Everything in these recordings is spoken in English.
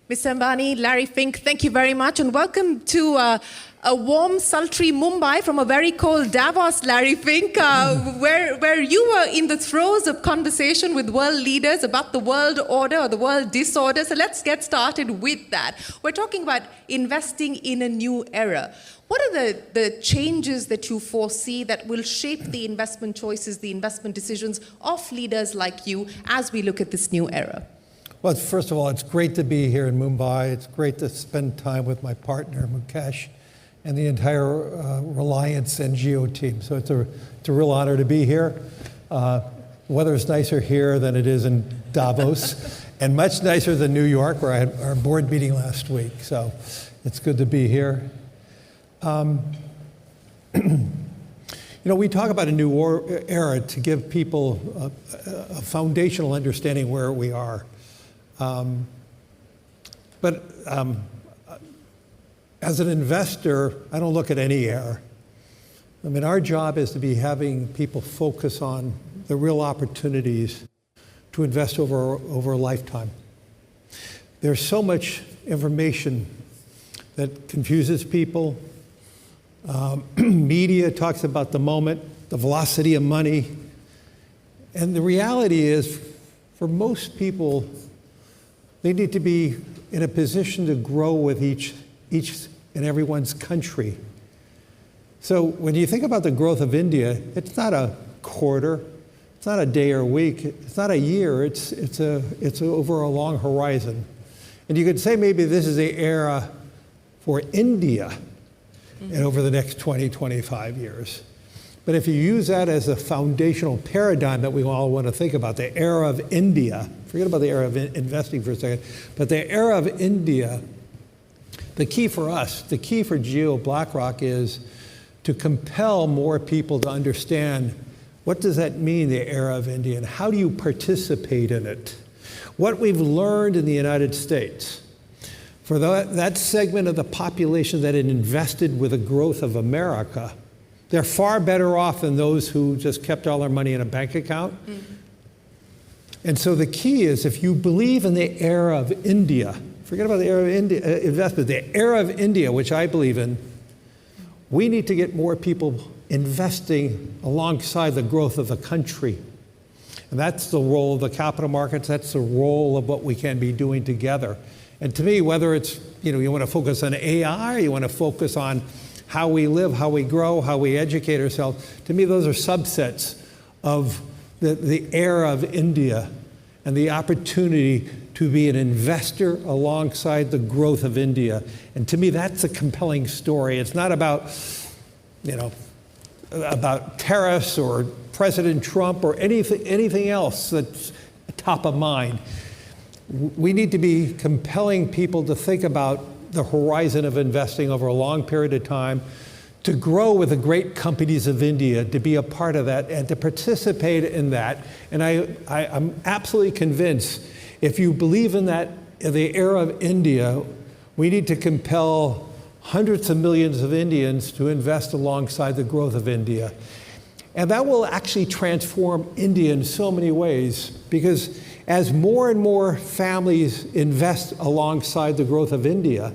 Mr. Ambani, Larry Fink, thank you very much, and welcome to a warm, sultry Mumbai from a very cold Davos, Larry Fink, where you were in the throes of conversation with world leaders about the world order or the world disorder. So let's get started with that. We're talking about investing in a new era. What are the changes that you foresee that will shape the investment choices, the investment decisions of leaders like you as we look at this new era? Well, first of all, it's great to be here in Mumbai. It's great to spend time with my partner, Mukesh, and the entire Reliance and Jio team. So it's a real honor to be here. Weather is nicer here than it is in Davos, and much nicer than New York, where I had our board meeting last week. So it's good to be here. You know, we talk about a new era to give people a foundational understanding where we are. But as an investor, I don't look at any era. I mean, our job is to be having people focus on the real opportunities to invest over a lifetime. There's so much information that confuses people. Media talks about the moment, the velocity of money. And the reality is, for most people, they need to be in a position to grow with each and everyone's country. So when you think about the growth of India, it's not a quarter, it's not a day or a week, it's not a year, it's over a long horizon. And you could say maybe this is the era for India over the next 20, 25 years. But if you use that as a foundational paradigm that we all want to think about, the era of India, forget about the era of investing for a second, but the era of India, the key for us, the key for Jio Blackrock is to compel more people to understand what does that mean, the era of India, and how do you participate in it? What we've learned in the United States, for that segment of the population that had invested with the growth of America, they're far better off than those who just kept all their money in a bank account. And so the key is, if you believe in the era of India, forget about the era of India, investment, the era of India, which I believe in, we need to get more people investing alongside the growth of the country. And that's the role of the capital markets, that's the role of what we can be doing together. And to me, whether it's, you want to focus on AI, you want to focus on how we live, how we grow, how we educate ourselves, to me, those are subsets of the era of India and the opportunity to be an investor alongside the growth of India. And to me, that's a compelling story. It's not about, about tariffs or President Trump or anything else that's top of mind. We need to be compelling people to think about the horizon of investing over a long period of time, to grow with the great companies of India, to be a part of that and to participate in that. And I'm absolutely convinced, if you believe in that, in the era of India, we need to compel hundreds of millions of Indians to invest alongside the growth of India. And that will actually transform India in so many ways, because as more and more families invest alongside the growth of India,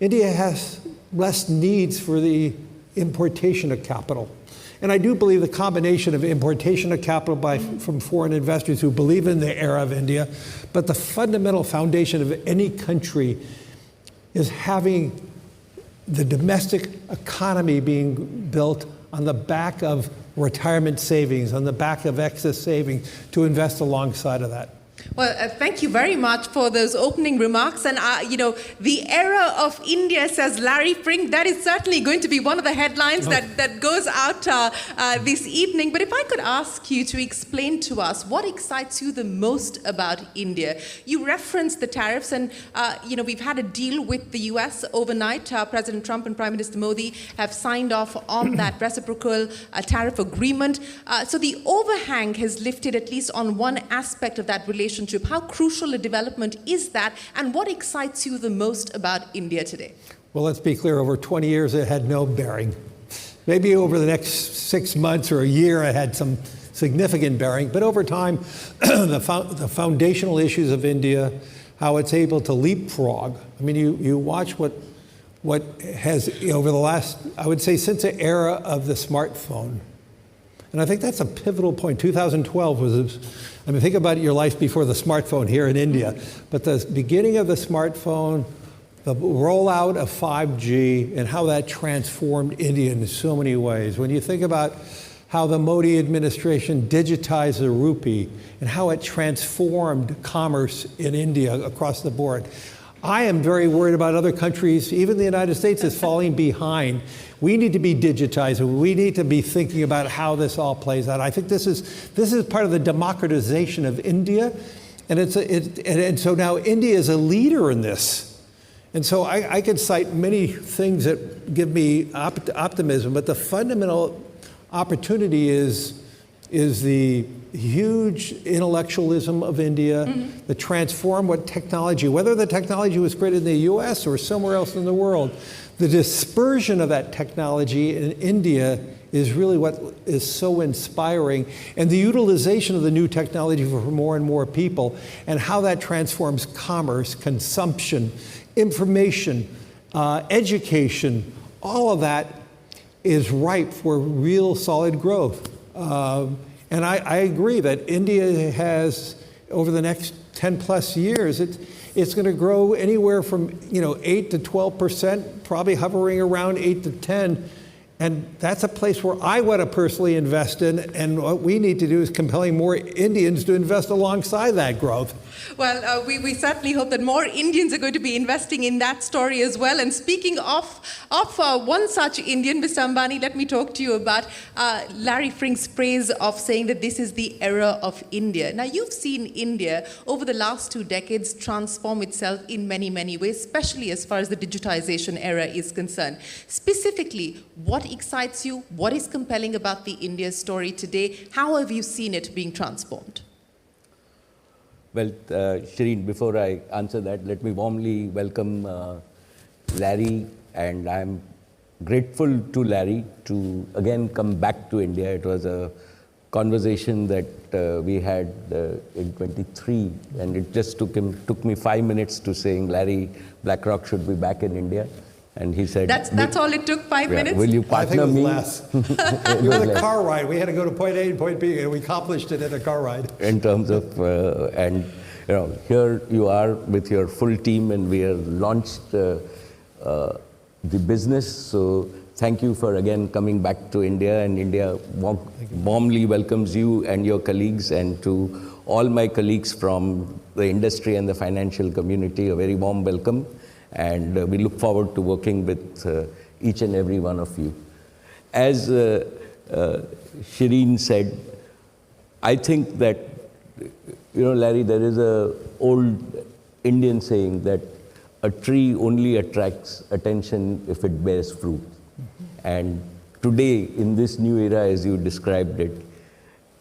India has less needs for the importation of capital. And I do believe the combination of importation of capital from foreign investors who believe in the era of India, but the fundamental foundation of any country is having the domestic economy being built on the back of retirement savings, on the back of excess savings, to invest alongside of that. Well, thank you very much for those opening remarks. And, the era of India, says Larry Fink, that is certainly going to be one of the headlines that goes out this evening. But if I could ask you to explain to us what excites you the most about India. You referenced the tariffs, and, we've had a deal with the US overnight. President Trump and Prime Minister Modi have signed off on that reciprocal tariff agreement. So the overhang has lifted at least on one aspect of that relationship. How crucial a development is that, and what excites you the most about India today? Well, let's be clear, over 20 years it had no bearing. Maybe over the next 6 months or a year it had some significant bearing, but over time the foundational issues of India, how it's able to leapfrog. I mean, you watch what has, over the last, I would say, since the era of the smartphone. And I think that's a pivotal point. 2012 was, I mean, think about your life before the smartphone here in India. But the beginning of the smartphone, the rollout of 5G, and how that transformed India in so many ways. When you think about how the Modi administration digitized the rupee and how it transformed commerce in India across the board. I am very worried about other countries, even the United States is falling behind. We need to be digitized. We need to be thinking about how this all plays out. I think this is part of the democratization of India, and so now India is a leader in this. And so I could cite many things that give me optimism, but the fundamental opportunity is the huge intellectualism of India, the transform what technology, whether the technology was created in the US or somewhere else in the world, the dispersion of that technology in India is really what is so inspiring, and the utilization of the new technology for more and more people, and how that transforms commerce, consumption, information, education, all of that is ripe for real solid growth. And I agree that India has, over the next 10 plus years, it's going to grow anywhere from 8 to 12%, probably hovering around 8 to 10. And that's a place where I want to personally invest in, and what we need to do is compelling more Indians to invest alongside that growth. Well, we certainly hope that more Indians are going to be investing in that story as well. And speaking of one such Indian, Mr. Ambani, let me talk to you about Larry Frink's phrase of saying that this is the era of India. Now, you've seen India over the last 2 decades transform itself in many, many ways, especially as far as the digitization era is concerned. Specifically, what excites you? What is compelling about the India story today? How have you seen it being transformed? Well, Shireen, before I answer that, let me warmly welcome Larry, and I'm grateful to Larry to again come back to India. It was a conversation that we had in 23, and it just took me 5 minutes to saying Larry Blackrock should be back in India. And he said, that's all it took, 5 minutes? Will you partner me? I think it was less. It was a car ride. We had to go to point A and point B, and we accomplished it in a car ride. In terms of, and here you are with your full team, and we have launched the business. So thank you for again coming back to India, and India warmly welcomes you and your colleagues, and to all my colleagues from the industry and the financial community, a very warm welcome. And we look forward to working with each and every one of you. As Shireen said, I think that, Larry, there is an old Indian saying that a tree only attracts attention if it bears fruit. And today, in this new era, as you described it,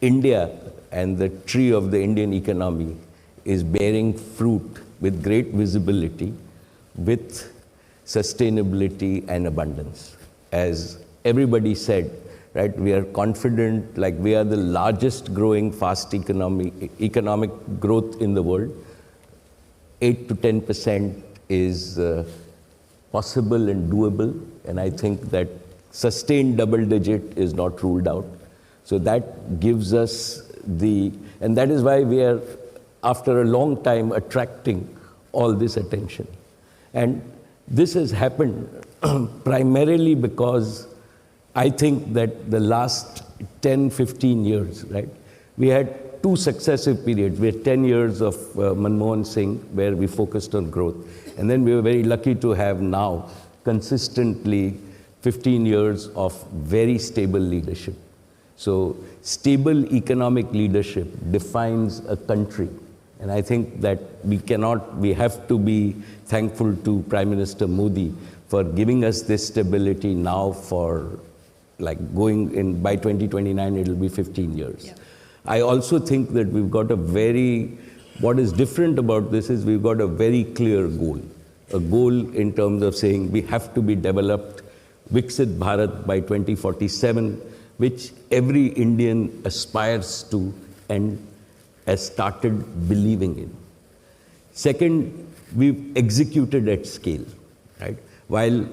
India and the tree of the Indian economy is bearing fruit with great visibility, with sustainability and abundance. As everybody said, right, we are confident, like we are the largest growing fast economic growth in the world. 8 to 10% is possible and doable, and I think that sustained double digit is not ruled out. So that gives us and that is why we are, after a long time, attracting all this attention. And this has happened primarily because I think that the last 10, 15 years, right, we had 2 successive periods. We had 10 years of Manmohan Singh, where we focused on growth. And then we were very lucky to have now consistently 15 years of very stable leadership. So stable economic leadership defines a country. And I think that we have to be thankful to Prime Minister Modi for giving us this stability now for going in, by 2029, it'll be 15 years. Yeah. I also think that we've got what is different about this is we've got a very clear goal. A goal in terms of saying we have to be developed, Viksit Bharat by 2047, which every Indian aspires to and has started believing in. Second, we've executed at scale, right? While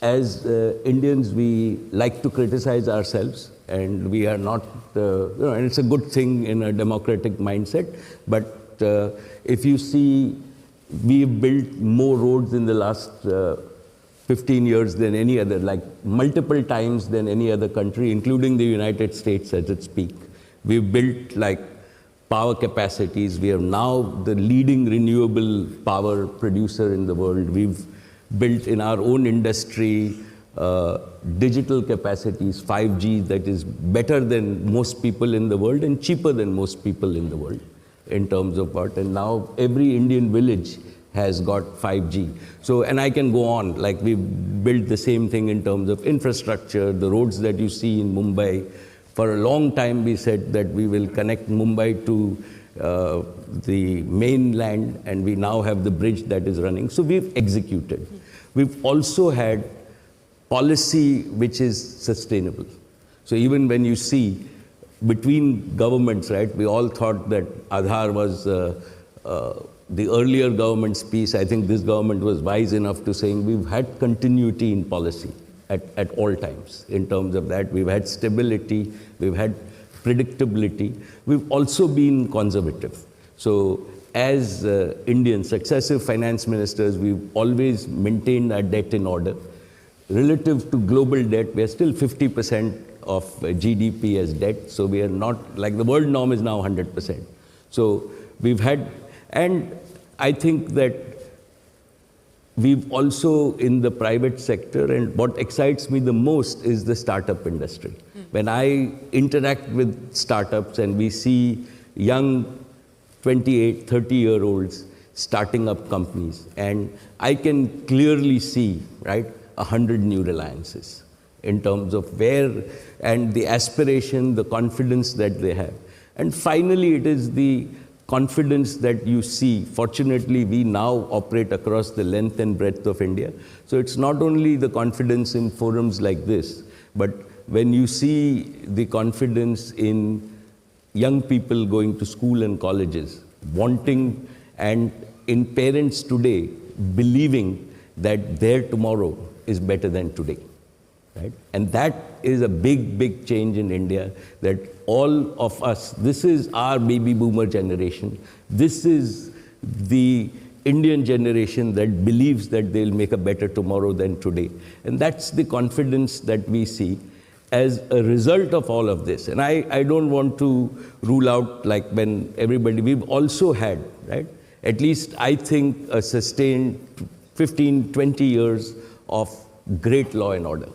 as Indians, we like to criticize ourselves, and we are not, and it's a good thing in a democratic mindset, but if you see, we've built more roads in the last 15 years than any other, like multiple times than any other country, including the United States at its peak. We've built like power capacities. We are now the leading renewable power producer in the world. We've built in our own industry digital capacities, 5G, that is better than most people in the world and cheaper than most people in the world in terms of what. And now every Indian village has got 5G. So, and I can go on, like we've built the same thing in terms of infrastructure, the roads that you see in Mumbai. For a long time we said that we will connect Mumbai to the mainland, and we now have the bridge that is running. So we've executed. We've also had policy which is sustainable. So even when you see between governments, right, we all thought that Aadhaar was the earlier government's piece. I think this government was wise enough to saying we've had continuity in policy at all times. In terms of that, we've had stability, we've had predictability. We've also been conservative. So as Indian successive finance ministers, we've always maintained our debt in order. Relative to global debt, we are still 50% of GDP as debt. So we are not, like the world norm is now 100%. So we've had, and I think that we've also in the private sector, and what excites me the most is the startup industry. When I interact with startups and we see young 28, 30-year-olds starting up companies, and I can clearly see, right, 100 new Reliances in terms of where, and the aspiration, the confidence that they have. And finally, it is the confidence that you see. Fortunately, we now operate across the length and breadth of India. So it's not only the confidence in forums like this, but when you see the confidence in young people going to school and colleges, wanting, and in parents today believing that their tomorrow is better than today, right? And that is a big, big change in India, that all of us, this is our baby boomer generation. This is the Indian generation that believes that they'll make a better tomorrow than today. And that's the confidence that we see as a result of all of this. And I don't want to rule out, like when everybody, we've also had, right, at least I think a sustained 15, 20 years of great law and order,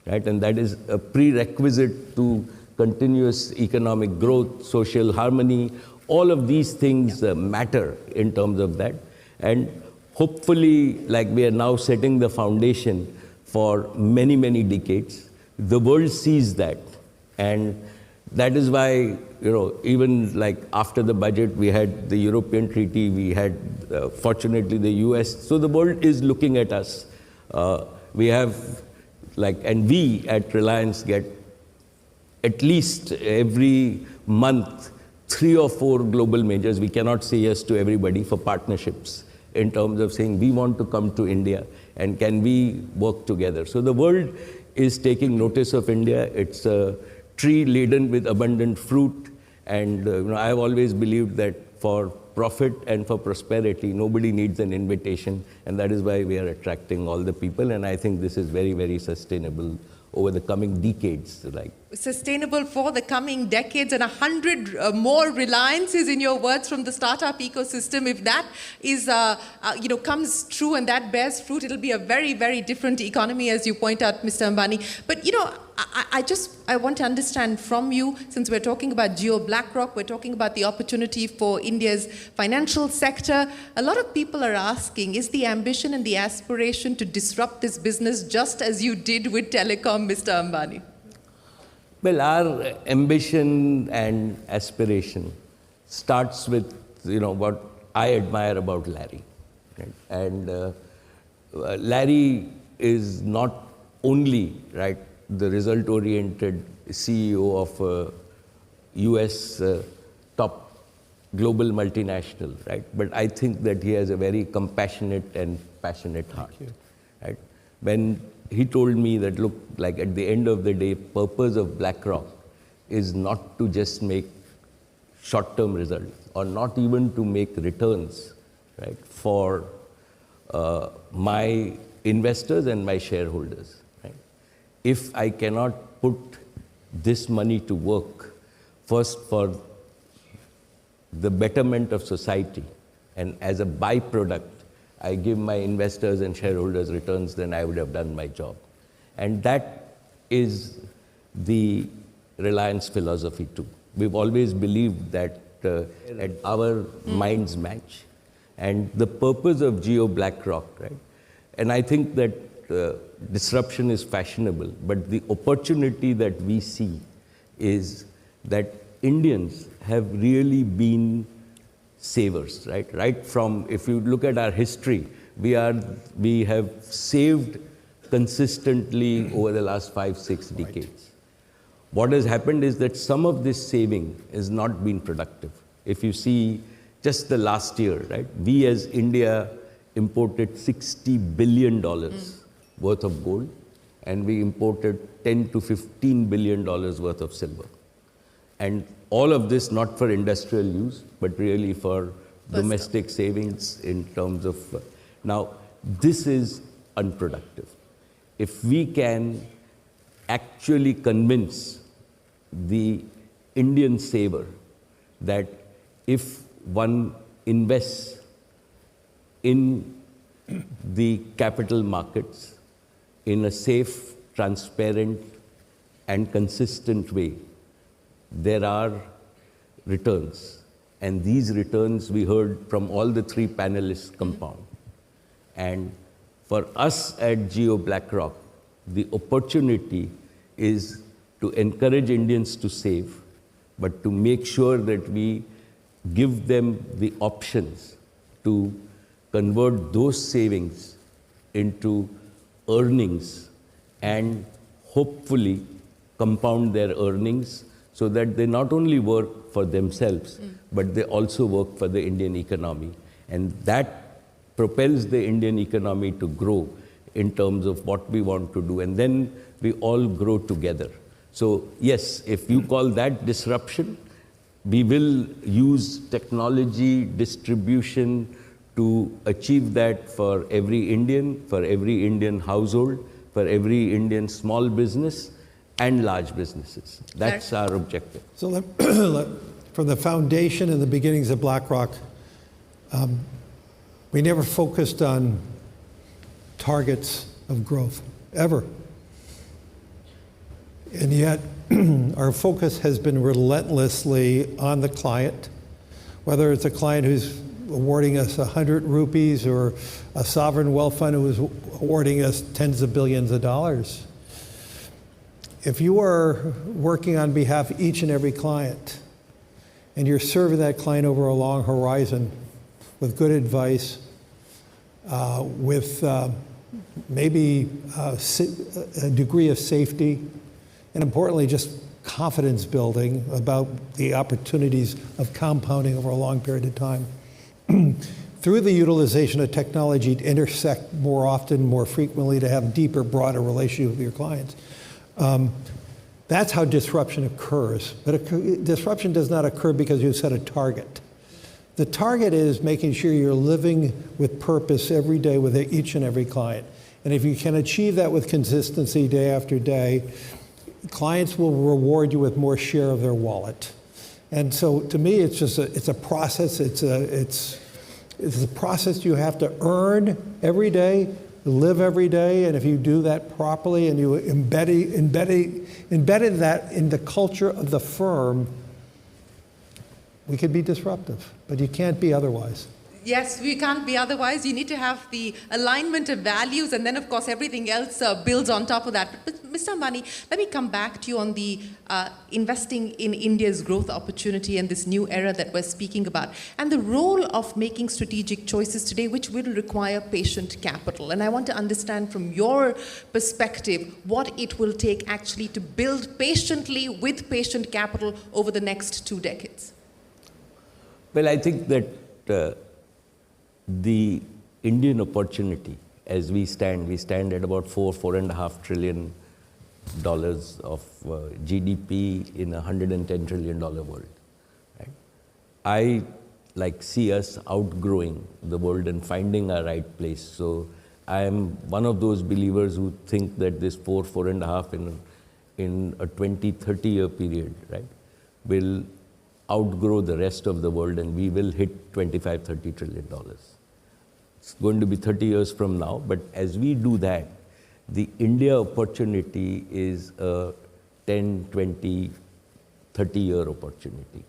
right? And that is a prerequisite to continuous economic growth, social harmony. All of these things matter in terms of that. And hopefully, like we are now setting the foundation for many, many decades. The world sees that. And that is why, even like after the budget, we had the European treaty, we had, fortunately, the US. So the world is looking at us. We have, and we at Reliance get at least every month 3 or 4 global majors. We cannot say yes to everybody for partnerships in terms of saying we want to come to India and can we work together. So the world is taking notice of India. It's a tree laden with abundant fruit. And I've always believed that for profit and for prosperity, nobody needs an invitation. And that is why we are attracting all the people. And I think this is very, very sustainable over the coming decades. Sustainable for the coming decades, and 100 more Reliances, in your words, from the startup ecosystem. If that is, comes true and that bears fruit, it'll be a very, very different economy, as you point out, Mr. Ambani. But, I want to understand from you, since we're talking about Jio Blackrock, we're talking about the opportunity for India's financial sector. A lot of people are asking, is the ambition and the aspiration to disrupt this business just as you did with telecom, Mr. Ambani? Well, our ambition and aspiration starts with, what I admire about Larry. Right? And Larry is not only, right, the result-oriented CEO of a US top global multinational, right? But I think that he has a very compassionate and passionate heart, right? When he told me that, look, like at the end of the day, purpose of BlackRock is not to just make short-term results or not even to make returns, right, for my investors and my shareholders, right? If I cannot put this money to work, first for the betterment of society, and as a byproduct, I give my investors and shareholders returns, then I would have done my job. And that is the Reliance philosophy too. We've always believed that at our minds match. And the purpose of Jio Blackrock, right? And I think that disruption is fashionable, but the opportunity that we see is that Indians have really been savers, right? Right from, if you look at our history, we have saved consistently over the last 5-6 decades. What has happened is that some of this saving has not been productive. If you see just the last year, right? We as India imported $60 billion worth of gold, and we imported $10 to $15 billion worth of silver. And all of this not for industrial use, but really for domestic savings in terms of... Now, this is unproductive. If we can actually convince the Indian saver that if one invests in the capital markets in a safe, transparent, and consistent way, there are returns. And these returns we heard from all the three panelists compound. And for us at Jio Blackrock, the opportunity is to encourage Indians to save, but to make sure that we give them the options to convert those savings into earnings and hopefully compound their earnings so that they not only work for themselves, but they also work for the Indian economy. And that propels the Indian economy to grow in terms of what we want to do. And then we all grow together. So yes, if you call that disruption, we will use technology, distribution to achieve that for every Indian household, for every Indian small business and large businesses. That's our objective. So from the foundation and the beginnings of BlackRock, we never focused on targets of growth, ever. And yet, our focus has been relentlessly on the client, whether it's a client who's awarding us 100 rupees or a sovereign wealth fund who is awarding us tens of billions of dollars. If you are working on behalf of each and every client, and you're serving that client over a long horizon with good advice, with maybe a degree of safety, and importantly, just confidence building about the opportunities of compounding over a long period of time. Through the utilization of technology to intersect more often, more frequently, to have deeper, broader relationship with your clients. That's how disruption occurs. But disruption does not occur because you set a target. The target is making sure you're living with purpose every day with each and every client. And if you can achieve that with consistency day after day, clients will reward you with more share of their wallet. And so to me, it's just it's a process. It's a process you have to earn every day, live every day, and if you do that properly and you embedded that in the culture of the firm, we could be disruptive, but you can't be otherwise. Yes, we can't be otherwise. You need to have the alignment of values, and then, of course, everything else builds on top of that. But Mr. Ambani, let me come back to you on the investing in India's growth opportunity and this new era that we're speaking about, and the role of making strategic choices today, which will require patient capital. And I want to understand from your perspective what it will take actually to build patiently with patient capital over the next 2 decades. Well, I think that the Indian opportunity, as we stand at about $4.5 trillion of GDP in a $110 trillion world. Right? I see us outgrowing the world and finding our right place. So I am one of those believers who think that this 4.5 in a 20-30 year period, right, will outgrow the rest of the world, and we will hit $25-30 trillion. It's going to be 30 years from now, but as we do that, the India opportunity is a 10, 20, 30 year opportunity.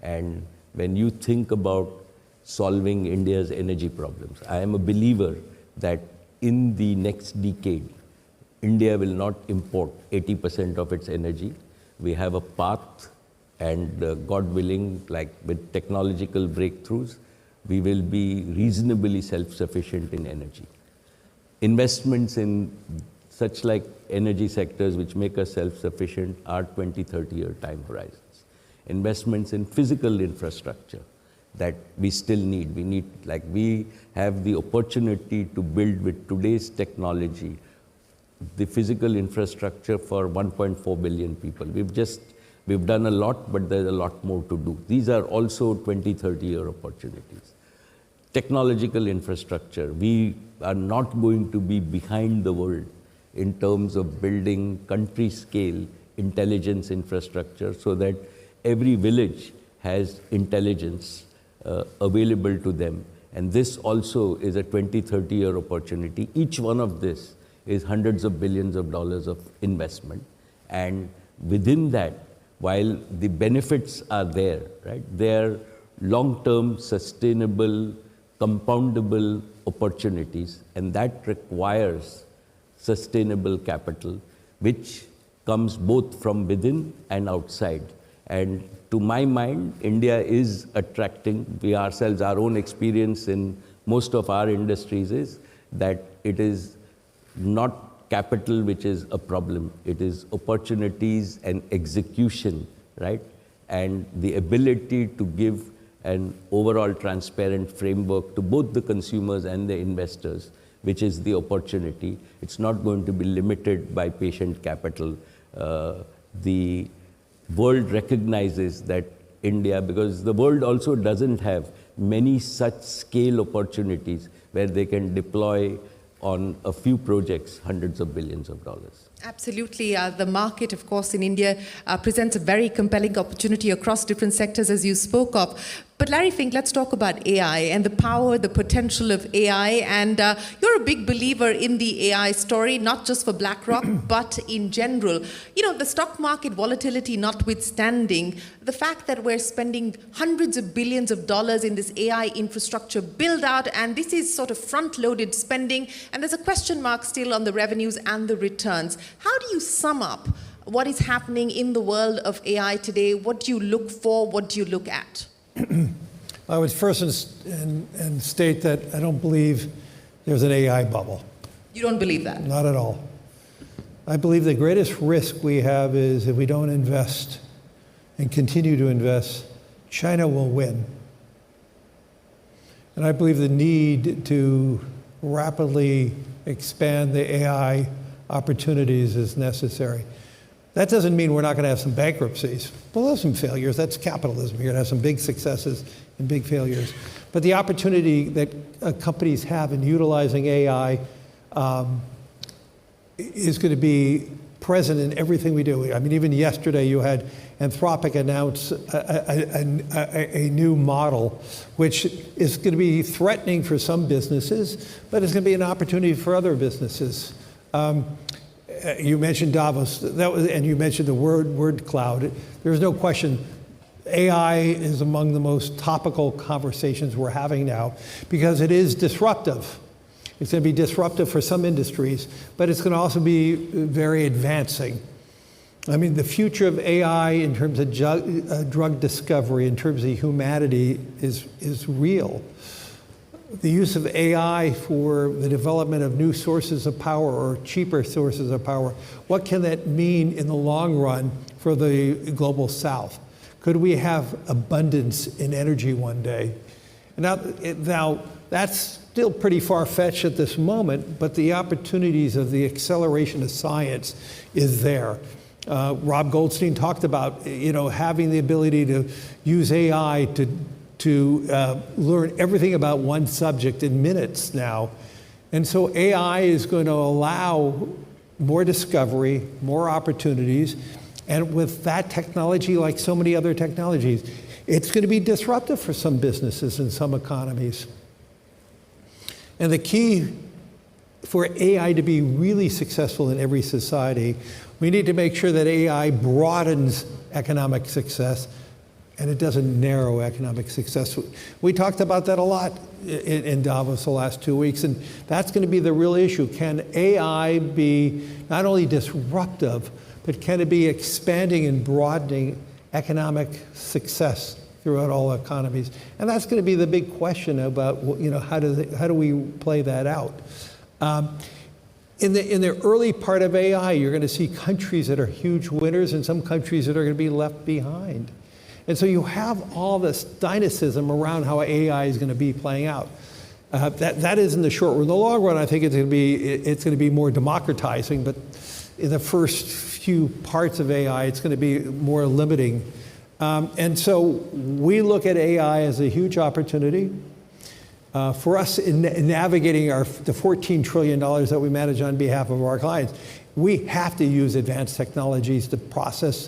And when you think about solving India's energy problems, I am a believer that in the next decade, India will not import 80% of its energy. We have a path, and God willing, with technological breakthroughs, we will be reasonably self-sufficient in energy. Investments in such energy sectors which make us self-sufficient are 20-30 year time horizons. Investments in physical infrastructure that we still need. We have the opportunity to build with today's technology the physical infrastructure for 1.4 billion people. We've done a lot, but there's a lot more to do. These are also 20-30 year opportunities. Technological infrastructure, we are not going to be behind the world in terms of building country scale intelligence infrastructure so that every village has intelligence available to them. And this also is a 20-30 year opportunity. Each one of this is hundreds of billions of dollars of investment. And within that, while the benefits are there, right, they're long-term, sustainable, compoundable opportunities, and that requires sustainable capital, which comes both from within and outside. And to my mind, India is attracting, we ourselves, our own experience in most of our industries is that it is not capital which is a problem, it is opportunities and execution, right? And the ability to give an overall transparent framework to both the consumers and the investors, which is the opportunity. It's not going to be limited by patient capital. The world recognizes that India, because the world also doesn't have many such scale opportunities where they can deploy on a few projects hundreds of billions of dollars. Absolutely. The market, of course, in India presents a very compelling opportunity across different sectors, as you spoke of. But Larry Fink, let's talk about AI and the power, the potential of AI. And you're a big believer in the AI story, not just for BlackRock, but in general. You know, the stock market volatility notwithstanding, the fact that we're spending hundreds of billions of dollars in this AI infrastructure build out, and this is sort of front-loaded spending, and there's a question mark still on the revenues and the returns. How do you sum up what is happening in the world of AI today? What do you look for? What do you look at? I would first and state that I don't believe there's an AI bubble. You don't believe that? Not at all. I believe the greatest risk we have is if we don't invest and continue to invest, China will win. And I believe the need to rapidly expand the AI opportunities is necessary. That doesn't mean we're not going to have some bankruptcies. We'll have some failures. That's capitalism. You're going to have some big successes and big failures. But the opportunity that companies have in utilizing AI is going to be present in everything we do. I mean, even yesterday you had Anthropic announce a new model, which is going to be threatening for some businesses, but it's going to be an opportunity for other businesses. You mentioned Davos, and you mentioned the word cloud. There's no question AI is among the most topical conversations we're having now because it is disruptive. It's going to be disruptive for some industries, but it's going to also be very advancing. I mean, the future of AI in terms of drug discovery, in terms of humanity, is real. The use of AI for the development of new sources of power or cheaper sources of power, what can that mean in the long run for the global South? Could we have abundance in energy one day? Now that's still pretty far-fetched at this moment, but the opportunities of the acceleration of science is there. Rob Goldstein talked about, having the ability to use AI to learn everything about one subject in minutes now. And so AI is going to allow more discovery, more opportunities, and with that technology, like so many other technologies, it's going to be disruptive for some businesses and some economies. And the key for AI to be really successful in every society, we need to make sure that AI broadens economic success and it doesn't narrow economic success. We talked about that a lot in Davos the last 2 weeks, and that's going to be the real issue. Can AI be not only disruptive, but can it be expanding and broadening economic success throughout all economies? And that's going to be the big question about, how do we play that out? In the early part of AI, you're going to see countries that are huge winners and some countries that are going to be left behind. And so you have all this dynamism around how AI is going to be playing out. That is in the short run. In the long run, I think it's going to be more democratizing, but in the first few parts of AI, it's going to be more limiting. And so we look at AI as a huge opportunity. For us in navigating the $14 trillion that we manage on behalf of our clients, we have to use advanced technologies to process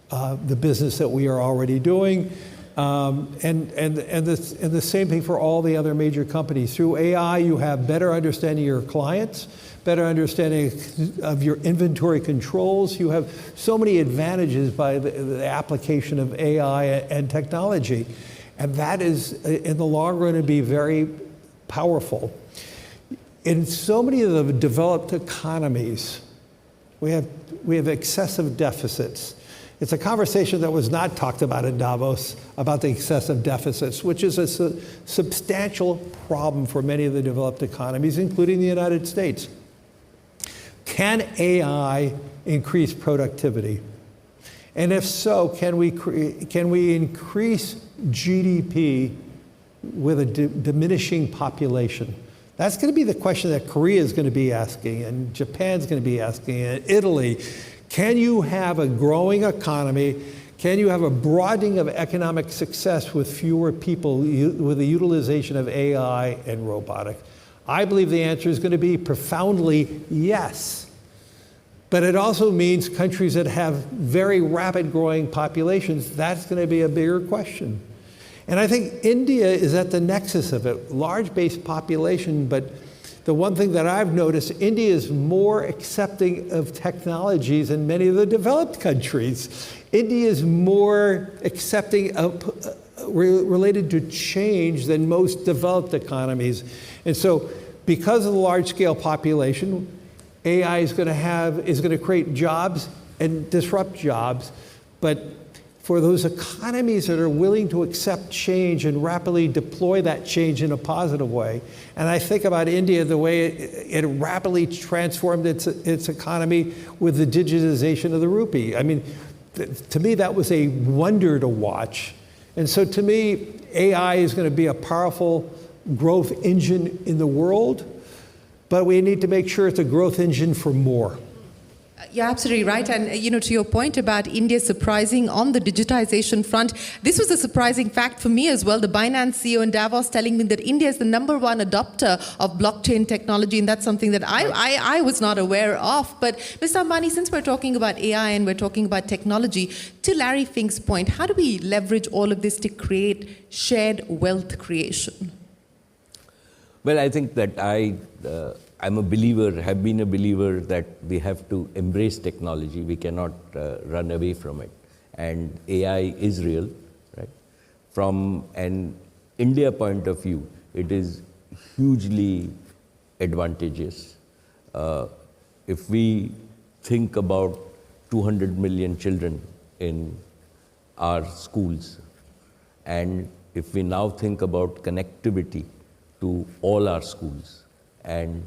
the business that we are already doing. And the same thing for all the other major companies. Through AI, you have better understanding of your clients, better understanding of your inventory controls. You have so many advantages by the application of AI and technology. And that is, in the long run, to be very powerful. In so many of the developed economies, we have excessive deficits. It's a conversation that was not talked about in Davos, about the excessive deficits, which is a substantial problem for many of the developed economies, including the United States. Can AI increase productivity? And if so, can we increase GDP with a diminishing population? That's going to be the question that Korea is going to be asking, and Japan's going to be asking, and Italy. Can you have a growing economy? Can you have a broadening of economic success with fewer people, with the utilization of AI and robotics? I believe the answer is going to be profoundly yes. But it also means countries that have very rapid growing populations, that's going to be a bigger question. And I think India is at the nexus of it, large base population, but the one thing that I've noticed, India is more accepting of technologies than many of the developed countries. India is more accepting of related to change than most developed economies. And so because of the large scale population, AI is going to create jobs and disrupt jobs, but for those economies that are willing to accept change and rapidly deploy that change in a positive way. And I think about India, the way it rapidly transformed its economy with the digitization of the rupee. I mean, to me, that was a wonder to watch. And so to me, AI is going to be a powerful growth engine in the world, but we need to make sure it's a growth engine for more. You're absolutely right. And, to your point about India surprising on the digitization front, this was a surprising fact for me as well. The Binance CEO in Davos telling me that India is the #1 adopter of blockchain technology. And that's something that I was not aware of. But Mr. Ambani, since we're talking about AI and we're talking about technology, to Larry Fink's point, how do we leverage all of this to create shared wealth creation? Well, I think that I'm a believer, have been a believer that we have to embrace technology. We cannot run away from it. And AI is real, right? From an India point of view, it is hugely advantageous. If we think about 200 million children in our schools, and if we now think about connectivity to all our schools, and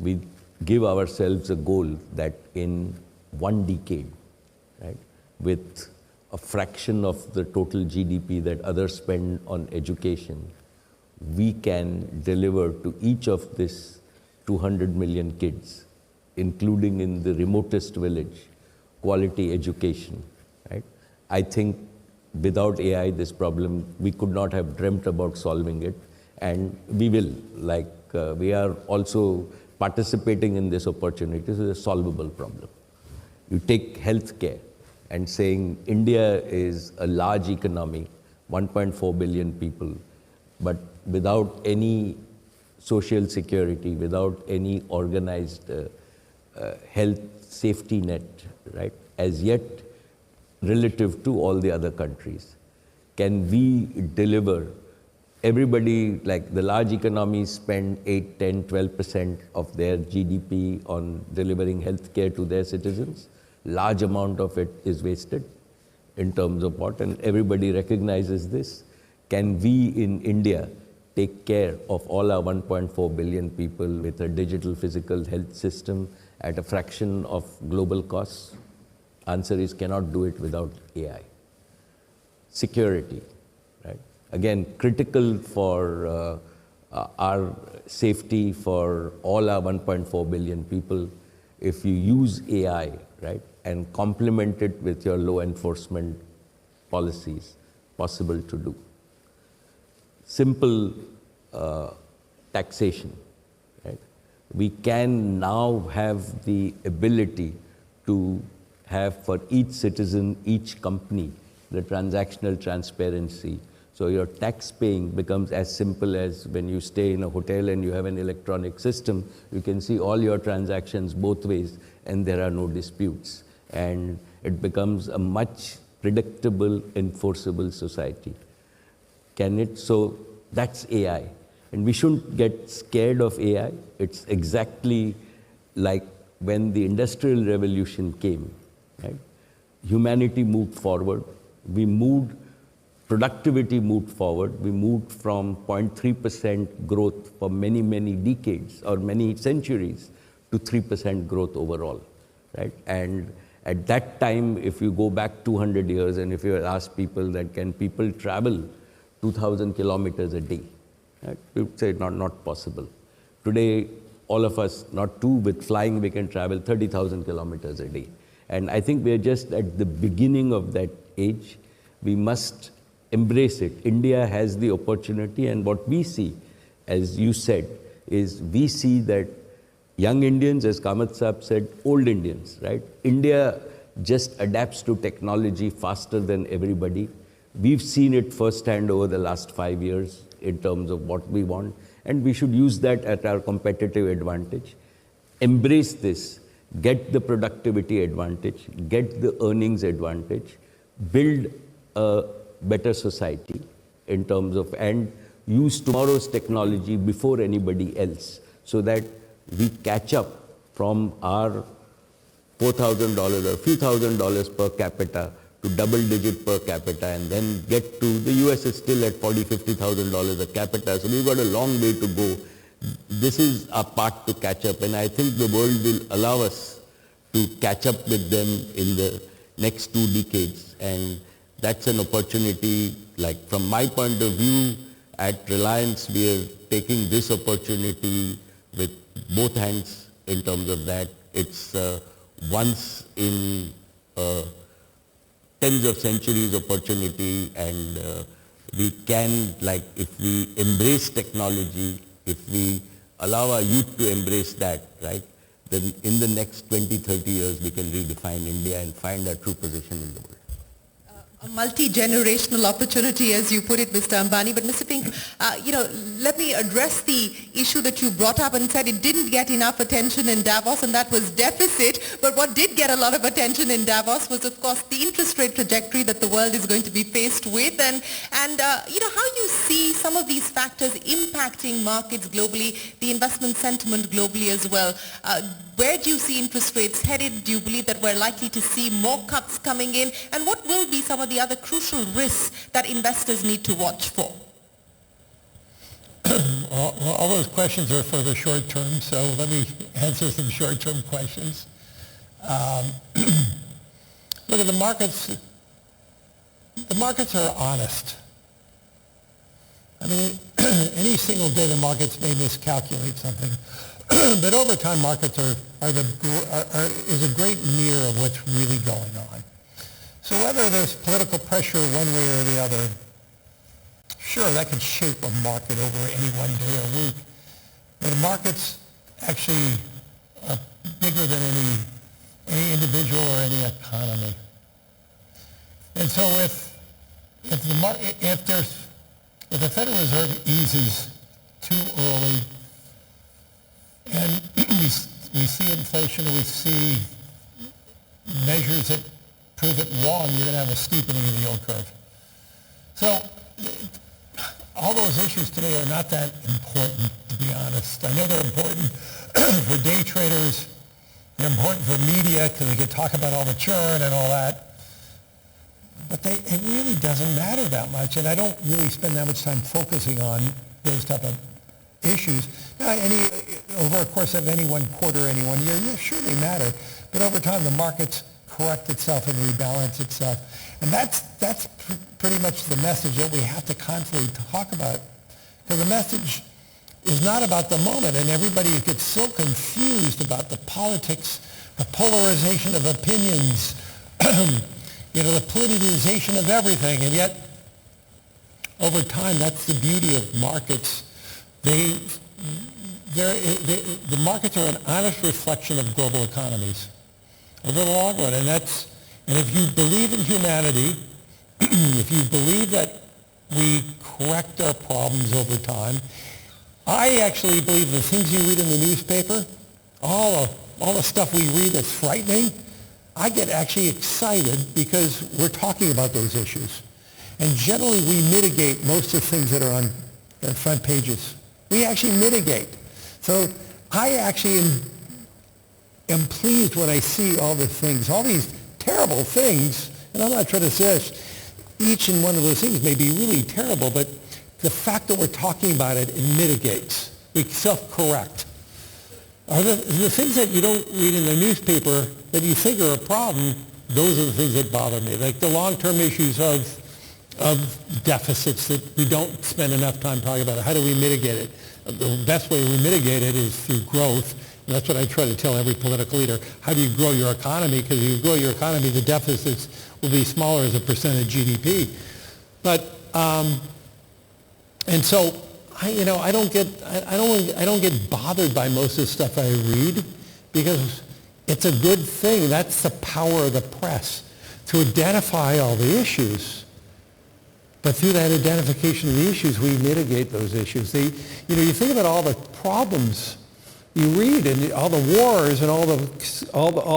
we give ourselves a goal that in 1 decade, right, with a fraction of the total GDP that others spend on education, we can deliver to each of these 200 million kids, including in the remotest village, quality education, right? I think without AI, this problem, we could not have dreamt about solving it, and we will. We are also participating in this opportunity. This is a solvable problem. You take healthcare and saying India is a large economy, 1.4 billion people, but without any social security, without any organized health safety net, right, as yet relative to all the other countries. Can we deliver? Everybody, like the large economies, spend 8, 10, 12% of their GDP on delivering healthcare to their citizens. Large amount of it is wasted in terms of what, and everybody recognizes this. Can we in India take care of all our 1.4 billion people with a digital physical health system at a fraction of global costs? Answer is cannot do it without AI. Security, right? Again, critical for our safety for all our 1.4 billion people. If you use AI, right, and complement it with your law enforcement policies, possible to do. Simple taxation, right? We can now have the ability to have for each citizen, each company, the transactional transparency. So your tax paying becomes as simple as when you stay in a hotel and you have an electronic system, you can see all your transactions both ways and there are no disputes. And it becomes a much predictable, enforceable society. Can it? So that's AI. And we shouldn't get scared of AI. It's exactly like when the Industrial Revolution came, right? Humanity moved forward. We moved, productivity moved forward. We moved from 0.3% growth for many, many decades or many centuries to 3% growth overall, right? And at that time, if you go back 200 years and if you ask people that can people travel 2,000 kilometers a day, right? We would say not possible. Today, all of us, not two, with flying we can travel 30,000 kilometers a day. And I think we're just at the beginning of that age. We must embrace it. India has the opportunity, and what we see, as you said, is we see that young Indians, as Kamath Saab said, old Indians, right? India just adapts to technology faster than everybody. We've seen it firsthand over the last 5 years in terms of what we want, and we should use that at our competitive advantage. Embrace this, get the productivity advantage, get the earnings advantage, build a better society in terms of, and use tomorrow's technology before anybody else so that we catch up from our $4,000 or few $1,000s per capita to double-digit per capita, and then get to, the US is still at $40,000, $50,000 a capita, so we've got a long way to go. This is our part to catch up, and I think the world will allow us to catch up with them in the next 2 decades, and that's an opportunity. Like from my point of view, at Reliance, we are taking this opportunity with both hands in terms of that. It's once in tens of centuries opportunity, and we can, like, if we embrace technology, if we allow our youth to embrace that, right, then in the next 20, 30 years, we can redefine India and find our true position in the world. A multi-generational opportunity, as you put it, Mr. Ambani. But Mr. Pink, let me address the issue that you brought up and said it didn't get enough attention in Davos, and that was deficit. But what did get a lot of attention in Davos was, of course, the interest rate trajectory that the world is going to be faced with, and how you see some of these factors impacting markets globally, the investment sentiment globally as well. Where do you see interest rates headed? Do you believe that we're likely to see more cuts coming in? And what will be some of the other crucial risks that investors need to watch for? All those questions are for the short term, so let me answer some short-term questions. Look at the markets. the markets are honest. I mean, any single day the markets may miscalculate something, but over time markets is a great mirror of what's really going on. So whether there's political pressure one way or the other, sure, that could shape a market over any one day or week, but the markets actually are bigger than any individual or any economy. And so if the Federal Reserve eases too early, and we see inflation, we see measures that prove it wrong, you're going to have a steepening of the yield curve. So all those issues to me are not that important, to be honest. I know they're important for day traders. They're important for media because they can talk about all the churn and all that. But it really doesn't matter that much, and I don't really spend that much time focusing on those type of issues. Now, over the course of any one quarter, any one year, yeah, sure they matter, but over time the markets correct itself and rebalance itself, and that's pretty much the message that we have to constantly talk about, because the message is not about the moment, and everybody gets so confused about the politics, the polarization of opinions, the politicization of everything, and yet over time that's the beauty of markets. The markets are an honest reflection of global economies over the long run, and if you believe in humanity, if you believe that we correct our problems over time, I actually believe the things you read in the newspaper, all the stuff we read that's frightening, I get actually excited because we're talking about those issues. And generally we mitigate most of the things that are on the front pages. We actually mitigate. So I actually am pleased when I see all the things, all these terrible things, and I'm not trying to say each and one of those things may be really terrible, but the fact that we're talking about it mitigates. We self-correct. Are the things that you don't read in the newspaper that you think are a problem, those are the things that bother me. Like the long-term issues of deficits that we don't spend enough time talking about. How do we mitigate it? The best way we mitigate it is through growth. And that's what I try to tell every political leader. How do you grow your economy? Because if you grow your economy, the deficits will be smaller as a percent of GDP. But, and so, I don't get bothered by most of the stuff I read because it's a good thing. That's the power of the press, to identify all the issues. But through that identification of the issues, we mitigate those issues. You think about all the problems you read and all the wars and all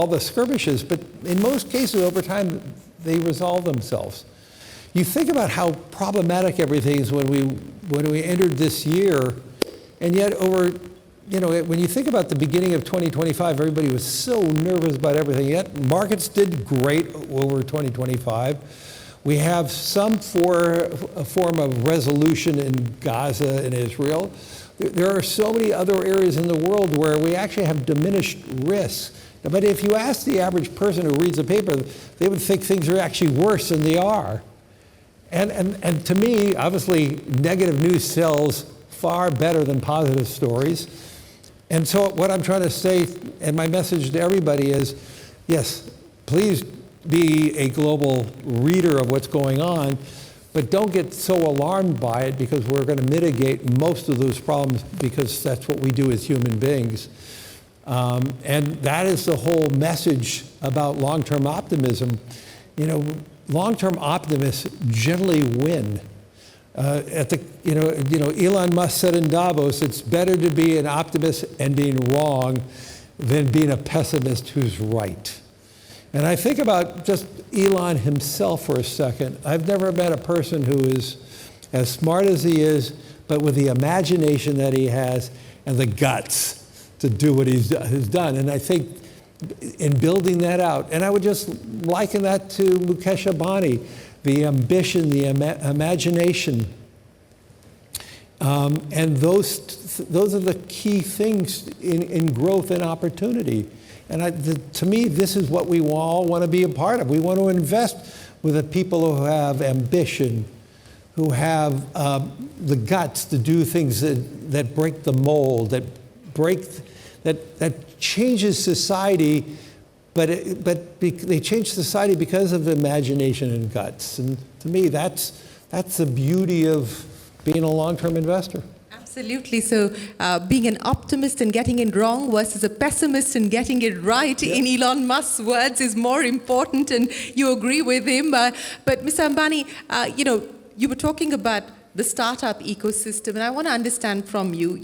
the skirmishes, but in most cases over time they resolve themselves. You think about how problematic everything is when we entered this year, and yet when you think about the beginning of 2025, everybody was so nervous about everything, yet markets did great over 2025. We have some form of resolution in Gaza and Israel. There are so many other areas in the world where we actually have diminished risk. But if you ask the average person who reads a paper, they would think things are actually worse than they are. And to me, obviously, negative news sells far better than positive stories. And so what I'm trying to say, and my message to everybody is, yes, please be a global reader of what's going on, but don't get so alarmed by it, because we're going to mitigate most of those problems because that's what we do as human beings. And that is the whole message about long-term optimism. Long-term optimists generally win. Elon Musk said in Davos, it's better to be an optimist and being wrong than being a pessimist who's right. And I think about just Elon himself for a second. I've never met a person who is as smart as he is, but with the imagination that he has and the guts to do what he's done. And I think in building that out, and I would just liken that to Mukesh Ambani, the ambition, the imagination. And those are the key things in growth and opportunity. And to me, this is what we all want to be a part of. We want to invest with the people who have ambition, who have the guts to do things that break the mold, that changes society, but they change society because of imagination and guts. And to me, that's the beauty of being a long-term investor. Absolutely. So being an optimist and getting it wrong versus a pessimist and getting it right, in Elon Musk's words, is more important, and you agree with him. But Mr. Ambani, you were talking about the startup ecosystem, and I want to understand from you,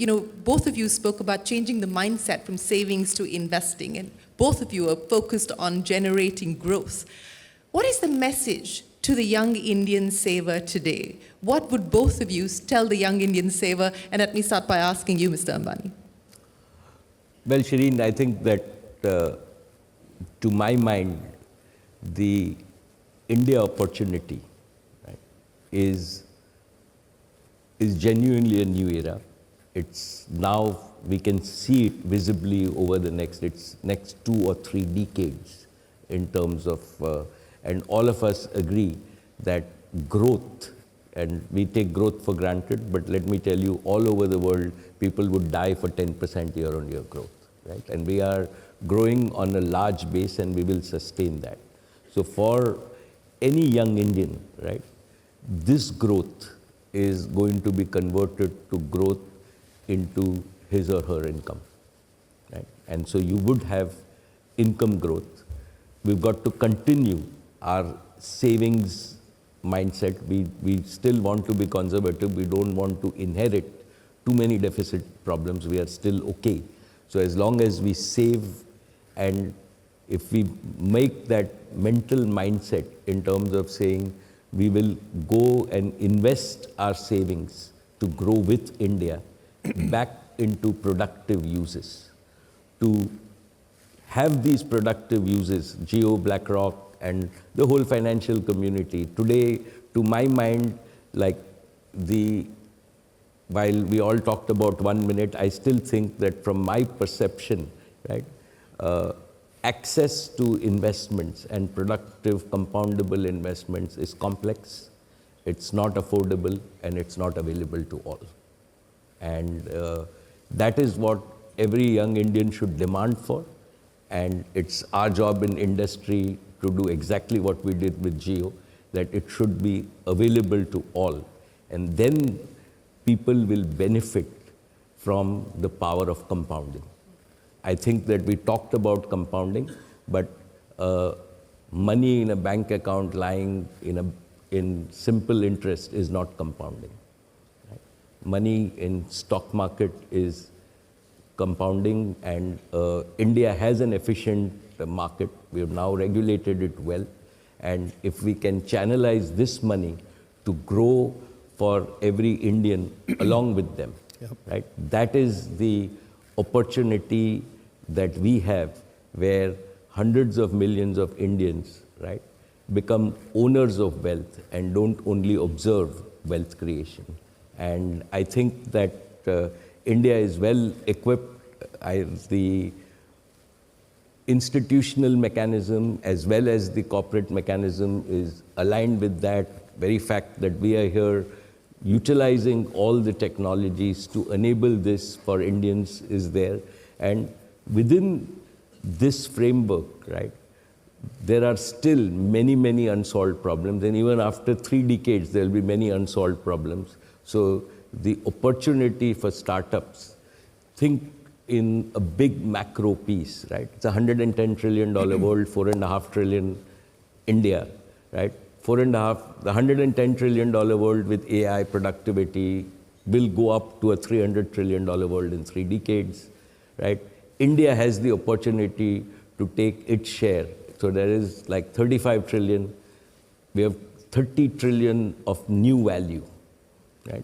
both of you spoke about changing the mindset from savings to investing, and both of you are focused on generating growth. What is the message to the young Indian saver today? What would both of you tell the young Indian saver? And let me start by asking you, Mr. Ambani. Well, Shireen, I think that to my mind, the India opportunity, right, is genuinely a new era. It's now, we can see it visibly over the next 2 or 3 decades in terms of, and all of us agree that growth, and we take growth for granted, but let me tell you, all over the world, people would die for 10% year-on-year growth, right? And we are growing on a large base, and we will sustain that. So for any young Indian, right, this growth is going to be converted to growth into his or her income, right? And so you would have income growth. We've got to continue our savings mindset. We still want to be conservative. We don't want to inherit too many deficit problems. We are still okay. So as long as we save, and if we make that mental mindset in terms of saying we will go and invest our savings to grow with India back into productive uses, to have these productive uses, Jio Blackrock and the whole financial community. Today, to my mind, while we all talked about 1 minute, I still think that from my perception, right, access to investments and productive compoundable investments is complex, it's not affordable, and it's not available to all. And that is what every young Indian should demand for. And it's our job in industry to do exactly what we did with Jio, that it should be available to all. And then people will benefit from the power of compounding. I think that we talked about compounding, but money in a bank account lying in simple interest is not compounding. Right? Money in stock market is compounding, and India has an efficient market. We have now regulated it well, and if we can channelize this money to grow for every Indian along with them, right? That is the opportunity that we have, where hundreds of millions of Indians, right, become owners of wealth and don't only observe wealth creation. And I think that India is well equipped. The institutional mechanism as well as the corporate mechanism is aligned with that very fact that we are here utilizing all the technologies to enable this for Indians is there. And within this framework, right, there are still many, many unsolved problems. And even after 3 decades, there will be many unsolved problems. So the opportunity for startups, think in a big macro piece, right? It's a $110 trillion world, 4.5 trillion India, right? The $110 trillion world with AI productivity will go up to a $300 trillion world in 3 decades, right? India has the opportunity to take its share. So there is like 35 trillion. We have 30 trillion of new value, right?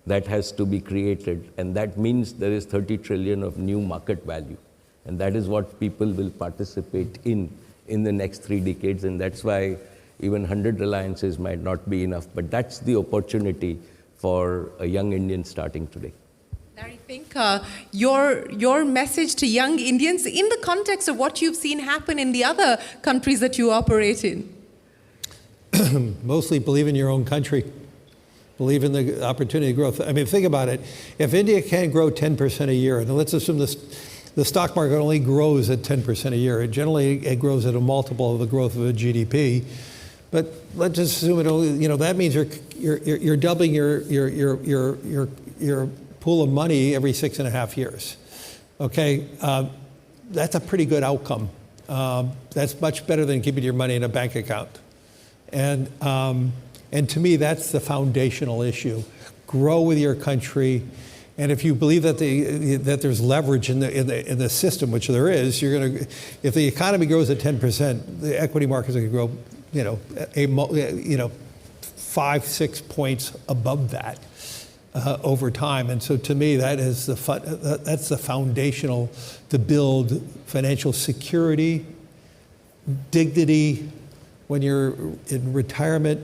That has to be created, and that means there is 30 trillion of new market value. And that is what people will participate in the next 3 decades, and that's why even 100 alliances might not be enough, but that's the opportunity for a young Indian starting today. Larry Fink, your message to young Indians in the context of what you've seen happen in the other countries that you operate in? mostly believe in your own country, believe in the opportunity growth. I mean, think about it. If India can grow 10% a year, and let's assume the stock market only grows at 10% a year. It grows at a multiple of the growth of a GDP. But let's just assume it only, that means you're doubling your pool of money every 6.5 years. Okay, that's a pretty good outcome. That's much better than keeping your money in a bank account. And to me, that's the foundational issue. Grow with your country. And if you believe that there's leverage in the system, which there is, if the economy grows at 10%, the equity markets are going to grow, 5-6 points above that over time. And so to me, that's the foundational to build financial security, dignity when you're in retirement.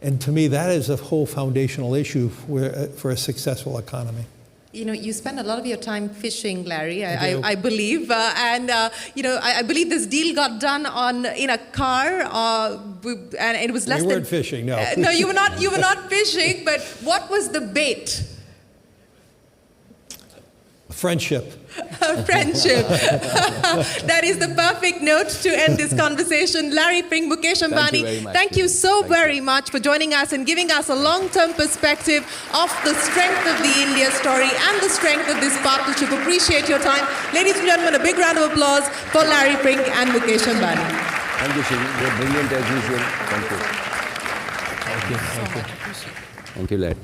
And to me, that is a whole foundational issue for a successful economy. You spend a lot of your time fishing, Larry, I believe. I believe this deal got done in a car, and it was less than... We weren't fishing, no. No, you were not fishing, but what was the bait? Friendship. Friendship. That is the perfect note to end this conversation. Larry Pring, Mukesh Ambani, thank you so very much for joining us and giving us a long-term perspective of the strength of the India story and the strength of this partnership. Appreciate your time. Ladies and gentlemen, a big round of applause for Larry Pring and Mukesh Ambani. Thank you, Shivi. You're brilliant as usual. Thank you. Thank you. Thank you, Larry.